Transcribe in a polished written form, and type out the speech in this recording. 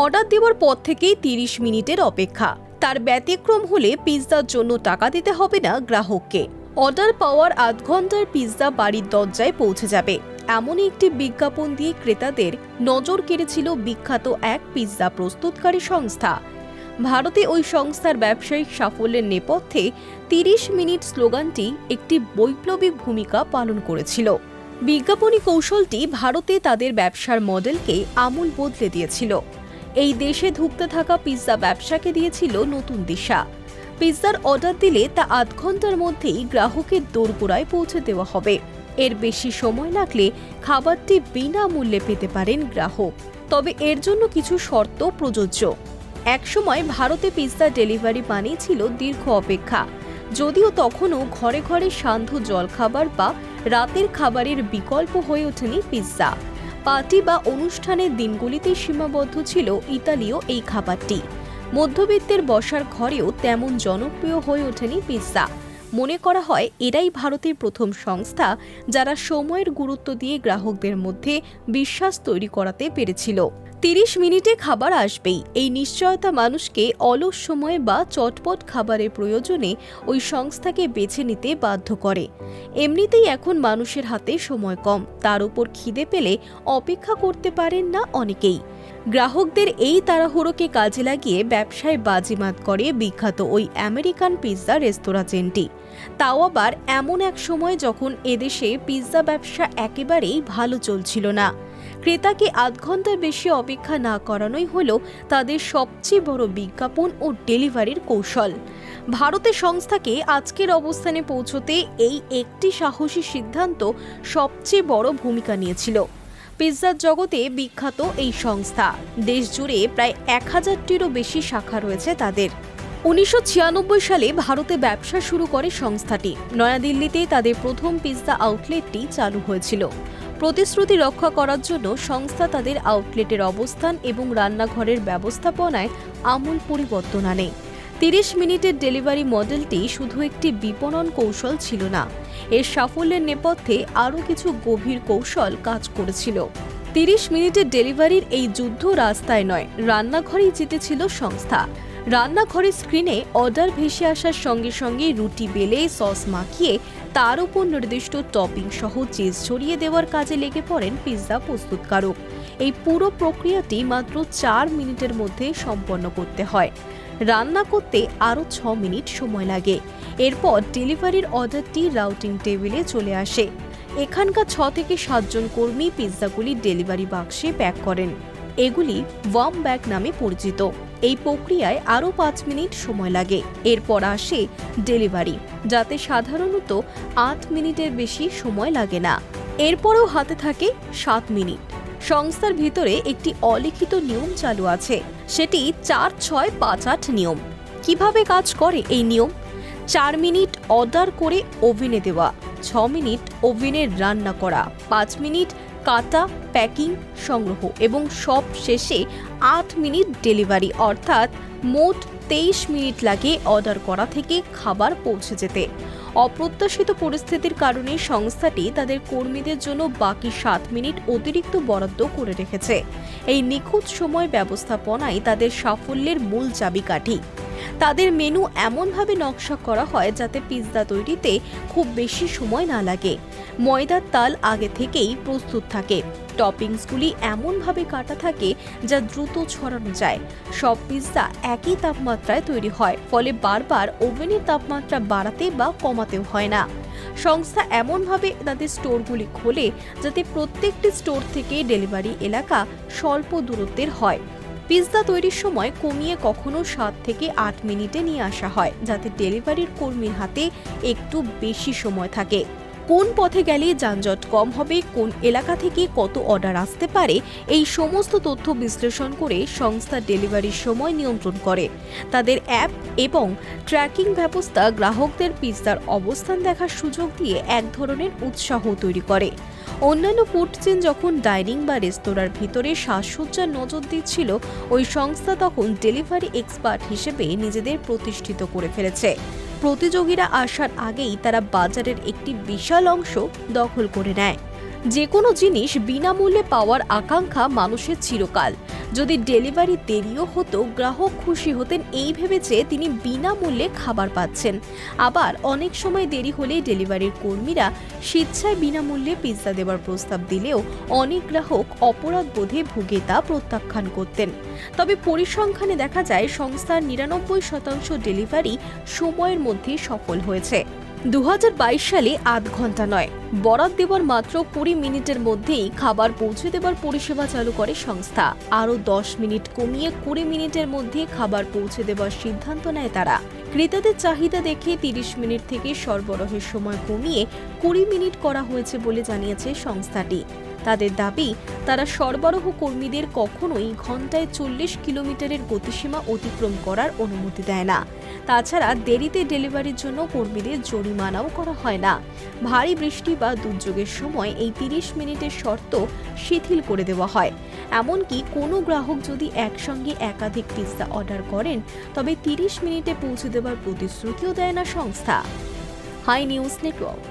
Order দেওয়ার পর থেকেই 30 মিনিটের অপেক্ষা। তার ব্যতিক্রম হলে পিৎজার জন্য টাকা দিতে হবে না গ্রাহককে। অর্ডার পাওয়ার আধ ঘন্টার পিৎজা বাড়ির দরজায় পৌঁছে যাবে, এমনই একটি বিজ্ঞাপন দিয়ে ক্রেতাদের নজর কেড়েছিল বিখ্যাত এক পিৎজা প্রস্তুতকারী সংস্থা। ভারতে ওই সংস্থার ব্যবসায়িক সাফল্যের নেপথ্যে 30 মিনিট স্লোগানটি একটি বৈপ্লবিক ভূমিকা পালন করেছিল। বিজ্ঞাপনী কৌশলটি ভারতে তাদের ব্যবসার মডেলকে আমূল বদলে দিয়েছিল। এই দেশে ধুঁকতে থাকা পিৎজা ব্যবসাকে দিয়েছিল নতুন দিশা। পিৎজার অর্ডার দিলে তা আধ ঘন্টার মধ্যেই গ্রাহকের দোরগোড়ায় পৌঁছে দেওয়া হবে। এর বেশি সময় লাগলে খাবারটি বিনামূল্যে পেতে পারেন গ্রাহক। তবে এর জন্য কিছু শর্ত প্রযোজ্য। একসময় ভারতে পিৎজা ডেলিভারি মানেই ছিল দীর্ঘ অপেক্ষা, যদিও তখনও ঘরে ঘরে সান্ধ্য জলখাবার বা রাতের খাবারের বিকল্প হয়ে ওঠেনি পিৎজা। পার্টি বা অনুষ্ঠানের দিনগুলিতে সীমাবদ্ধ ছিল ইতালীয় এই খাবারটি। মধ্যবিত্তের বসার ঘরেও তেমন জনপ্রিয় হয়ে ওঠেনি পিৎজা। মনে করা হয় এরাই ভারতের প্রথম সংস্থা যারা সময়ের গুরুত্ব দিয়ে গ্রাহকদের মধ্যে বিশ্বাস তৈরি করাতে পেরেছিল। 30 মিনিটে খাবার আসবেই, এই নিশ্চয়তা মানুষকে অলস সময় বা চটপট খাবারের প্রয়োজনে ওই সংস্থাকে বেছে নিতে বাধ্য করে। এমনিতেই এখন মানুষের হাতে সময় কম, তার উপর খিদে পেলে অপেক্ষা করতে পারেন না অনেকেই। গ্রাহকদের এই তাড়াহুড়োকে কাজে লাগিয়ে ব্যবসায় বাজিমাত করে বিখ্যাত ওই আমেরিকান পিৎজা রেস্তোরাঁ চেনটি। তাও আবার এমন এক সময় যখন এদেশে পিৎজা ব্যবসা একেবারেই ভালো চলছিল না। ক্রেতাকে আধ ঘন্টার বেশি অপেক্ষা না করানোই হলো তাদের সবচেয়ে বড় বিজ্ঞাপন ও ডেলিভারির কৌশল। ভারতের সংস্থাকে আজকের অবস্থানে পৌঁছতে এই একটি সাহসী সিদ্ধান্ত সবচেয়ে বড় ভূমিকা নিয়েছিল। পিৎজার জগতে বিখ্যাত এই সংস্থা, দেশ জুড়ে প্রায় 1000টিরও বেশি শাখা রয়েছে তাদের। 1996 সালে ভারতে ব্যবসা শুরু করে সংস্থাটি। নয়াদিল্লিতে তাদের প্রথম পিৎজা আউটলেটটি চালু হয়েছিল। প্রতিশ্রুতি রক্ষা করার জন্য সংস্থা তাদের আউটলেটের অবস্থান এবং রান্নাঘরের ব্যবস্থাপনায় আমূল পরিবর্তন আনে। 30 মিনিটের ডেলিভারি মডেলটি শুধু একটি বিপণন কৌশল ছিল না, এর সাফল্যের নেপথ্যে আরও কিছু গভীর কৌশল কাজ করেছিল। 30 মিনিটের ডেলিভারির এই যুদ্ধ রাস্তায় নয়, রান্নাঘরেই জিতেছিল সংস্থা। রান্নাঘরের স্ক্রিনে অর্ডার ভেসে আসার সঙ্গে সঙ্গে রুটি বেলে সস মাখিয়ে তার উপর নির্দিষ্ট টপিং সহ চিজ ছড়িয়ে দেওয়ার কাজে লেগে পড়েন পিৎজা প্রস্তুতকারক। এই পুরো প্রক্রিয়াটি মাত্র 4 মিনিটের মধ্যে সম্পন্ন করতে হয়। রান্না করতে আরও 6 মিনিট সময় লাগে। এরপর ডেলিভারির অর্ডারটি রাউটিং টেবিলে চলে আসে। এখানকার 6 থেকে 7 জন কর্মী পিৎজাগুলি ডেলিভারি বাক্সে প্যাক করেন। এগুলি ওয়ার্ম ব্যাগ নামে পরিচিত। এই প্রক্রিয়ায় আরও 5 মিনিট সময় লাগে। এরপর আসে ডেলিভারি, যাতে সাধারণত 8 মিনিটের বেশি সময় লাগে না। এরপরেও হাতে থাকে 7 মিনিট। সংস্থার ভিতরে একটি অলিখিত নিয়ম চালু আছে, সেটি 4-6-5-8 নিয়ম। কিভাবে কাজ করে এই নিয়ম? 4 মিনিট অর্ডার করে ওভেনে দেওয়া, 6 মিনিট ওভেনে রান্না করা, 5 মিনিট কাটা, প্যাকিং, সংগ্রহ এবং সব শেষে 8 মিনিট ডেলিভারি, অর্থাৎ মোট 23 মিনিট লাগে অর্ডার করা থেকে খাবার পৌঁছে যেতে। অপ্রত্যাশিত পরিস্থিতির কারণে সংস্থাটি তাদের কর্মীদের জন্য বাকি 7 মিনিট অতিরিক্ত বরাদ্দ করে রেখেছে। এই নিখুঁত সময় ব্যবস্থাপনাই তাদের সাফল্যের মূল চাবিকাঠি। তাদের মেনু এমনভাবে নকশা করা হয় যাতে পিৎজা তৈরিতে খুব বেশি সময় না লাগে। ময়দার তাল আগে থেকেই প্রস্তুত থাকে। টপিংসগুলি এমনভাবে কাটা থাকে যা দ্রুত ছড়ানো যায়। সব পিৎজা একই তাপমাত্রায় তৈরি হয়, ফলে বারবার ওভেনের তাপমাত্রা বাড়াতে বা কমাতেও হয় না। সংস্থা এমনভাবে তাদের স্টোরগুলি খোলে যাতে প্রত্যেকটি স্টোর থেকে ডেলিভারি এলাকা স্বল্প দূরত্বের হয়। পিৎজা তৈরির সময় কমিয়ে কখনো 7 থেকে 8 মিনিটে নিয়ে আসা হয়, যাতে ডেলিভারির কর্মীর হাতে একটু বেশি সময় থাকে। কোন পথে গেলে যানজট কম হবে, কোন এলাকা থেকে কত অর্ডার আসতে পারে, এই সমস্ত তথ্য বিশ্লেষণ করে সংস্থা ডেলিভারির সময় নিয়ন্ত্রণ করে। তাদের অ্যাপ এবং ট্র্যাকিং ব্যবস্থা গ্রাহকদের পিৎজার অবস্থান দেখার সুযোগ দিয়ে এক ধরনের উৎসাহ তৈরি করে। অন্যান্য ফুড চেইন যখন ডাইনিং বা রেস্তোরাঁর ভিতরে সাজসজ্জার নজর দিচ্ছিল, ওই সংস্থা তখন ডেলিভারি এক্সপার্ট হিসেবে নিজেদের প্রতিষ্ঠিত করে ফেলেছে। প্রতিযোগীরা আসার আগেই তারা বাজারের একটি বিশাল অংশ দখল করে নেয়। যে কোনো জিনিস বিনামূল্যে পাওয়ার আকাঙ্ক্ষা মানুষের চিরকাল। যদি ডেলিভারি দেরিও হতো, গ্রাহক খুশি হতেন এই ভেবে যে তিনি বিনামূল্যে খাবার পাচ্ছেন। আবার অনেক সময় দেরি হলে ডেলিভারির কর্মীরা স্বেচ্ছায় বিনামূল্যে পিৎজা দেওয়ার প্রস্তাব দিলেও অনেক গ্রাহক অপরাধ বোধে ভুগে তা প্রত্যাখ্যান করতেন। তবে পরিসংখ্যানে দেখা যায় সংস্থার ৯৯% ডেলিভারি সময়ের মধ্যে সফল হয়েছে। ২০২২ সালে ৮ ঘন্টা নয়, বরাত দেওয়ার মাত্র ২০ মিনিটের মধ্যেই খাবার পৌঁছে দেওয়ার পরিষেবা চালু করে সংস্থা। আরও ১০ মিনিট কমিয়ে ২০ মিনিটের মধ্যে খাবার পৌঁছে দেওয়ার সিদ্ধান্ত নেয় তারা। ক্রেতাদের চাহিদা দেখে ৩০ মিনিট থেকে সরবরাহের সময় কমিয়ে ২০ মিনিট করা হয়েছে বলে জানিয়েছে সংস্থাটি। তাদের দাবি, তারা সরবরাহ কর্মীদের কখনোই ঘন্টায় ৪০ কিলোমিটারের গতিসীমা অতিক্রম করার অনুমতি দেয় না। তাছাড়া দেরিতে ডেলিভারির জন্য কর্মীদের জরিমানাও করা হয় না। ভারী বৃষ্টি বা দুর্যোগের সময় এই ৩০ মিনিটের শর্ত শিথিল করে দেওয়া হয়। এমনকি কোনো গ্রাহক যদি একসঙ্গে একাধিক পিৎজা অর্ডার করেন, তবে ৩০ মিনিটে পৌঁছে দেওয়ার প্রতিশ্রুতিও দেয় না সংস্থা। Hi News network.